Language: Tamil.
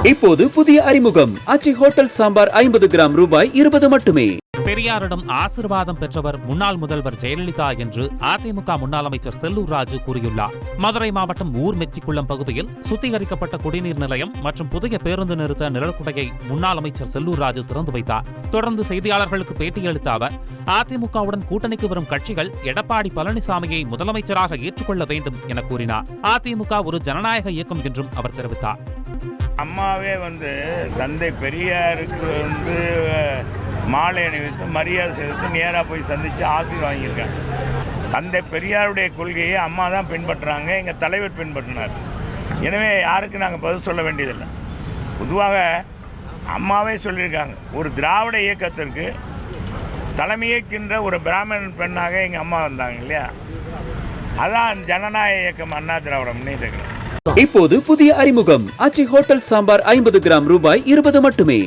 இப்போது புதிய அறிமுகம் ஆச்சி ஹோட்டல் சாம்பார் 50 கிராம் ரூபாய் 20 மட்டுமே. பெரியாரிடம் ஆசீர்வாதம் பெற்றவர் முன்னாள் முதல்வர் ஜெயலலிதா என்று அதிமுக முன்னாள் அமைச்சர் செல்லூர் ராஜு கூறியுள்ளார். மதுரை மாவட்டம் ஊர் மெச்சிக்குளம் பகுதியில் சுத்திகரிக்கப்பட்ட குடிநீர் நிலையம் மற்றும் புதிய பேருந்து நிறுத்த நிழற்குடையை முன்னாள் அமைச்சர் செல்லூர் ராஜு திறந்து வைத்தார். தொடர்ந்து செய்தியாளர்களுக்கு பேட்டியளித்த அவர், அதிமுகவுடன் கூட்டணிக்கு வரும் கட்சிகள் எடப்பாடி பழனிசாமியை முதலமைச்சராக ஏற்றுக்கொள்ள வேண்டும் என கூறினார். அதிமுக ஒரு ஜனநாயக இயக்கம் என்றும் அவர் தெரிவித்தார். அம்மாவே தந்தை பெரியாருக்கு மாலை அணிவித்து மரியாதை செலுத்தி நேராக போய் சந்தித்து ஆசீர்வாதம் வாங்கியிருக்காங்க. தந்தை பெரியாருடைய கொள்கையை அம்மா தான் பின்பற்றுறாங்க, எங்கள் தலைவர் பின்பற்றினார். எனவே யாருக்கு நாங்கள் பதில் சொல்ல வேண்டியதில்லை. பொதுவாக அம்மாவே சொல்லியிருக்காங்க, ஒரு திராவிட இயக்கத்திற்கு தலைமையேற்கின்ற ஒரு பிராமணன் பெண்ணாக எங்கள் அம்மா வந்தாங்க இல்லையா. அதான் ஜனநாயக இயக்கம் அண்ணா திராவிட முன்னேற்ற கழகம். இப்போது புதிய அறிமுகம் ஆச்சி ஹோட்டல் சாம்பார் 50 கிராம் ரூபாய் 20 மட்டுமே.